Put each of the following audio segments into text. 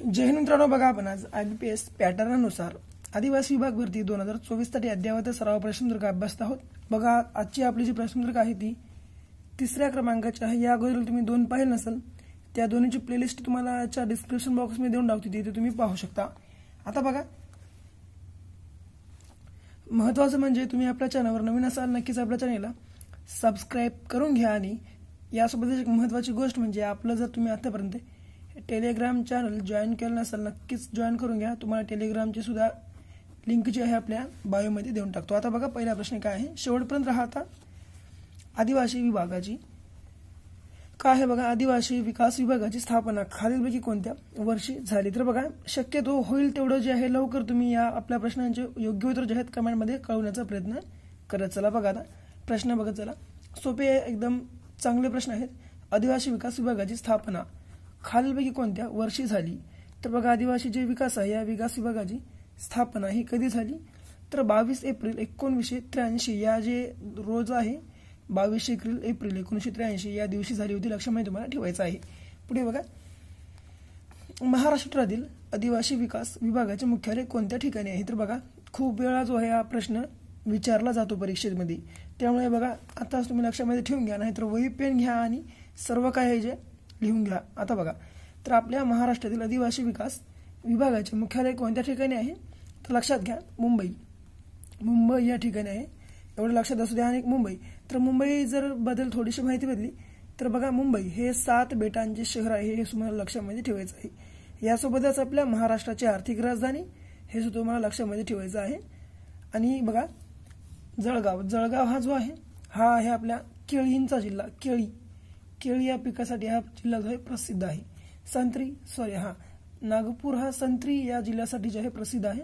जय हिंद मित्रांनो, बघा आपण आज IBPS पॅटर्ननुसार आदिवासी विभाग भरती 2024 साठी अद्ययावत सराव प्रश्नपत्रिका अभ्यासत आहोत। बघा आजची आपली जी प्रश्नपत्रिका आहे ती 3ऱ्या क्रमांकाची आहे। या अगोदर तुम्ही दोन पाहिले नसेल त्या दोन्हीची प्लेलिस्ट तुम्हाला याच्या डिस्क्रिप्शन बॉक्स मध्ये देऊन टाकतो, तिथे तुम्ही पाहू शकता। आता बघा महत्त्वाचं म्हणजे तुम्ही आपल्या चॅनलवर नवीन असाल नक्कीच आपल्या चॅनलला सबस्क्राइब करून घ्या आणि यासोबतच एक महत्त्वाची गोष्ट म्हणजे आपलं जर तुम्ही आतापर्यंत टेलिग्राम चॅनल जॉइन केलं नसेल नक्कीच जॉइन करून घ्या। तुम्हाला टेलिग्रामची सुद्धा लिंक जी आहे आपल्या बायो मध्ये देऊन टाकतो। आता बघा पहिला प्रश्न काय आहे, शेवटपर्यंत राहता आदिवासी विभागाची काय आहे। बघा आदिवासी विकास विभागाची स्थापना खालीलपैकी कोणत्या वर्षी झाली। तर बघा शक्यतो होईल तेवढं जे आहे लवकर तुम्ही या आपल्या प्रश्नांचे योग्य उत्तर जे आहेत कमेंट मध्ये कळवण्याचा प्रयत्न करत चला। बघा आता प्रश्न बघत चला, सोपे एकदम चांगले प्रश्न आहेत। आदिवासी विकास विभागाची स्थापना खालीलपैकी कोणत्या वर्षी झाली। तर बघा आदिवासी जे विकास आहे या विकास विभागाची स्थापना ही कधी झाली तर 22 एप्रिल 1983 या जे रोज आहे 22 एप्रिल 1983 या दिवशी झाली होती। लक्षामध्ये तुम्हाला ठेवायचं आहे। पुढे बघा महाराष्ट्रातील आदिवासी विकास विभागाचे मुख्यालय कोणत्या ठिकाणी आहे। तर बघा खूप वेळा जो आहे हा प्रश्न विचारला जातो परीक्षेमध्ये, त्यामुळे बघा आताच तुम्ही लक्षामध्ये ठेवून घ्या, नाहीतर वही पेन घ्या आणि सर्व काय आहे जे लिहून घ्या। आता बघा तर आपल्या महाराष्ट्रातील आदिवासी विकास विभागाचे मुख्यालय कोणत्या ठिकाणी आहे तर लक्षात घ्या मुंबई या ठिकाणी आहे, एवढं लक्षात असू द्या। आणि मुंबई तर मुंबई जर बद्दल थोडीशी माहिती बदली तर बघा मुंबई हे 7 बेटांचे शहर आहे, हे तुम्हाला लक्षामध्ये ठेवायचं आहे। यासोबतच आपल्या महाराष्ट्राची आर्थिक राजधानी हे सुद्धा तुम्हाला लक्षामध्ये ठेवायचं आहे। आणि बघा जळगाव हा जो आहे हा आहे आपल्या केळींचा जिल्हा, केळी या पिकासाठी हा जिल्हा जो आहे प्रसिद्ध आहे। नागपूर हा संत्री या जिल्ह्यासाठी जे आहे प्रसिद्ध आहे।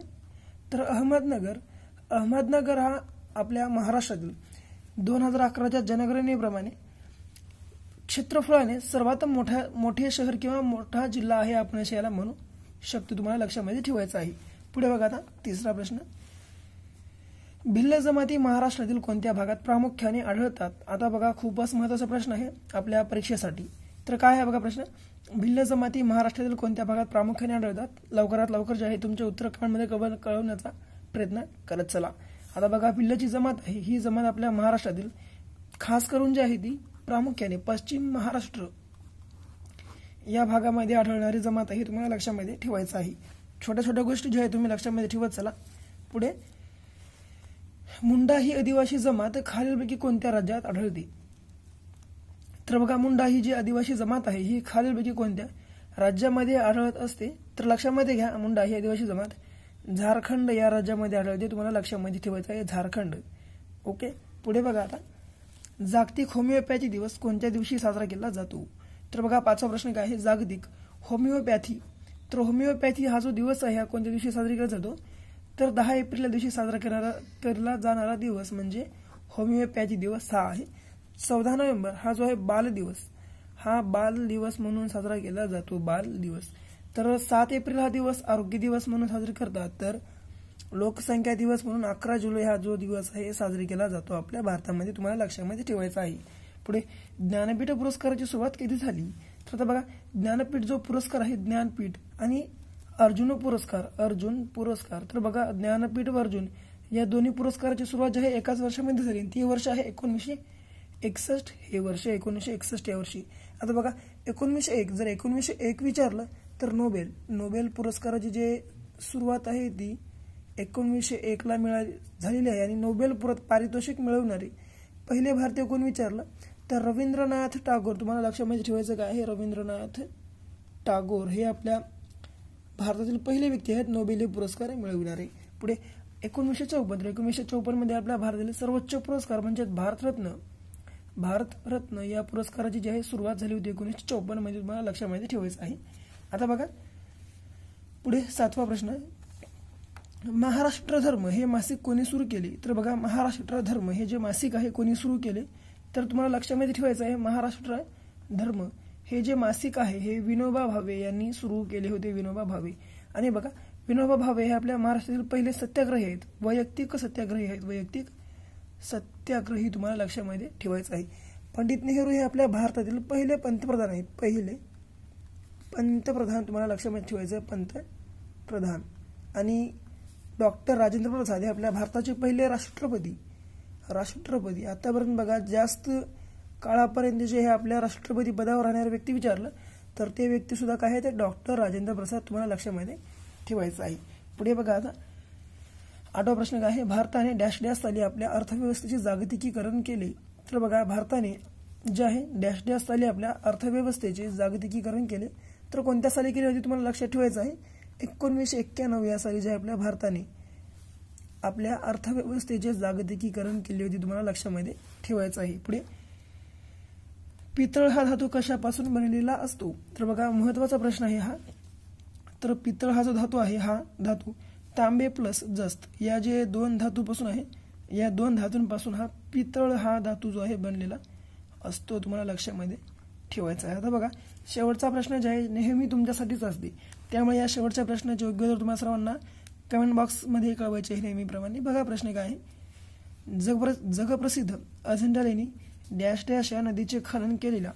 तर अहमदनगर हा आपल्या महाराष्ट्रातील 2011च्या जनगणनेप्रमाणे क्षेत्रफळाने सर्वात मोठे शहर किंवा मोठा जिल्हा आहे, आपण याला म्हणू शकतो, तुम्हाला लक्षामध्ये ठेवायचं आहे। पुढे बघा आता तिसरा प्रश्न, भिल्ल जमाती महाराष्ट्रातील कोणत्या भागात प्रामुख्याने आढळतात। आता बघा खूपच महत्त्वाचा प्रश्न आहे आपल्या परीक्षेसाठी। तर काय आहे बघा प्रश्न, भिल्ल जमाती महाराष्ट्रातील कोणत्या भागात प्रामुख्याने आढळतात। लवकरात लवकर जे आहे तुमचे उत्तर कमेंटमध्ये कळवण्याचा प्रयत्न करत चला। आता बघा भिल्लची जमात आहे ही जमात आपल्या महाराष्ट्रातील खास करून जी आहे ती प्रामुख्याने पश्चिम महाराष्ट्र या भागामध्ये आढळणारी जमात आहे, तुम्हाला लक्षामध्ये ठेवायचं आहे। छोट्या छोट्या गोष्टी ज्या आहेत तुम्ही लक्षामध्ये ठेवत चला। पुढे मुंडा ही आदिवासी जमात खालीलपैकी कोणत्या राज्यात आढळते। तर बघा मुंडा ही जी आदिवासी जमात आहे ही खालीलपैकी कोणत्या राज्यामध्ये आढळत असते। तर लक्षामध्ये घ्या मुंडा ही आदिवासी जमात झारखंड या राज्यामध्ये आढळते, तुम्हाला लक्षामध्ये ठेवायचं आहे झारखंड। ओके पुढे बघा आता जागतिक होमिओपॅथी दिवस कोणत्या दिवशी साजरा केला जातो। तर बघा पाचवा प्रश्न काय आहे, जागतिक होमिओपॅथी। तर होमिओपॅथी हा जो दिवस आहे हा कोणत्या दिवशी साजरा केला जातो तर 10 एप्रिल या दिवशी साजरा केला जाणारा दिवस म्हणजे होमिओपॅथी दिवस हा आहे। 14 नोव्हेंबर हा जो आहे बाल दिवस, हा बाल दिवस म्हणून साजरा केला जातो, बाल दिवस। तर 7 एप्रिल हा दिवस आरोग्य दिवस म्हणून साजरा करतात। तर लोकसंख्या दिवस म्हणून 11 जुलै हा जो दिवस आहे साजरा केला जातो आपल्या भारतामध्ये, तुम्हाला लक्षामध्ये ठेवायचं आहे। पुढे ज्ञानपीठ पुरस्काराची सुरुवात कधी झाली। तर आता बघा ज्ञानपीठ जो पुरस्कार आहे ज्ञानपीठ आणि अर्जुन पुरस्कार तर बघा ज्ञानपीठ व अर्जुन या दोन्ही पुरस्काराची सुरुवात जी आहे एकाच वर्षामध्ये झाली, ती वर्ष आहे 1961 हे वर्ष 1961 या वर्षी। आता बघा 1901 जर 1901 विचारलं तर नोबेल पुरस्काराची जे सुरुवात आहे ती 1901 ला झालेली आहे। आणि नोबेल पारितोषिक मिळवणारे पहिले भारतीय कोण विचारलं तर रवींद्रनाथ टागोर, तुम्हाला लक्षामध्ये ठेवायचं काय आहे रवींद्रनाथ टागोर हे आपल्या भारतातील पहिले व्यक्ती आहेत नोबेल पुरस्कार मिळविणारे। पुढे 1954 मध्ये आपल्या भारतातील सर्वोच्च पुरस्कार म्हणजे भारतरत्न या पुरस्काराची जी आहे सुरुवात झाली होती 1954 मध्ये, तुम्हाला लक्षामध्ये ठेवायचं आहे। आता बघा पुढे 7वा प्रश्न, महाराष्ट्र धर्म हे मासिक कोणी सुरू केले। तर बघा महाराष्ट्र धर्म हे जे मासिक आहे कोणी सुरू केले तर तुम्हाला लक्षामध्ये ठेवायचं आहे महाराष्ट्र धर्म हे जे मासिक आहे हे विनोबा भावे यांनी सुरू केले होते, विनोबा भावे। आणि बघा विनोबा भावे हे आपल्या महाराष्ट्रातील पहिले सत्याग्रही आहेत, वैयक्तिक सत्याग्रही तुम्हाला लक्षामध्ये ठेवायचं आहे। पंडित नेहरू हे आपल्या भारतातील पहिले पंतप्रधान आहेत, पंतप्रधान तुम्हाला लक्षामध्ये ठेवायचं आहे, पंतप्रधान. आणि डॉक्टर राजेंद्र प्रसाद हे आपल्या भारताचे पहिले राष्ट्रपती. आतापर्यंत बघा जास्त काळापर्यंत जे हे आपल्या राष्ट्रपती पदावर राहणारे व्यक्ती विचारलं तर ते व्यक्ती सुद्धा काय आहे, ते डॉक्टर राजेंद्र प्रसाद तुम्हाला लक्षामध्ये ठेवायचं आहे. पुढे बघा आता 8वा प्रश्न काय आहे, भारताने डॅश डॅश साली आपल्या अर्थव्यवस्थेचे जागतिकीकरण केले. तर बघा भारताने जे आहे डॅश डॅश साली आपल्या अर्थव्यवस्थेचे जागतिकीकरण केले. तर कोणत्या साली केले होते तुम्हाला लक्षात ठेवायचं आहे, 1991 या साली जे आपल्या भारताने आपल्या अर्थव्यवस्थेचे जागतिकीकरण केले होते, तुम्हाला लक्षामध्ये ठेवायचं आहे. पुढे पितळ हा धातू कशापासून बनलेला असतो. तर बघा महत्वाचा प्रश्न आहे हा. तर पितळ हा जो धातू आहे, हा धातू तांबे प्लस जस्त या जे 2 धातूपासून आहे, या 2 धातूंपासून हा पितळ हा धातू जो आहे बनलेला असतो, तुम्हाला लक्षामध्ये ठेवायचा आहे. आता बघा शेवटचा प्रश्न जे आहे नेहमी तुमच्यासाठीच असते, त्यामुळे या शेवटच्या प्रश्नाचे योग्य उत्तर तुम्हाला सर्वांना कमेंट बॉक्समध्ये कळवायचे आहे नेहमीप्रमाणे. बघा प्रश्न काय आहे, जगप्रसिद्ध अजिंठा लेणी डॅश डॅश या नदीचे खनन केलेल्या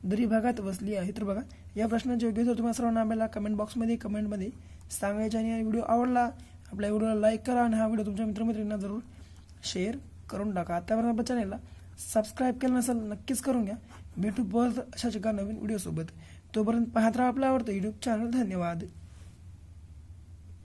दरी भागात वसली आहे. तर बघा या प्रश्नाचे योग्य उत्तर तुम्हाला सर्वांना आपल्याला कमेंटमध्ये सांगायचे. आणि हा व्हिडिओ आवडला आपल्या व्हिडिओला लाईक करा आणि हा व्हिडिओ तुमच्या मित्रमैत्रिणींना जरूर शेअर करून टाका. आतापर्यंत आपल्या चॅनलला सबस्क्राईब केलं नसेल नक्कीच करून घ्या. भेटू परत अशाच एका नवीन व्हिडिओसोबत. तोपर्यंत पाहत राहा आपला आवडतं यूट्यूब चॅनल. धन्यवाद.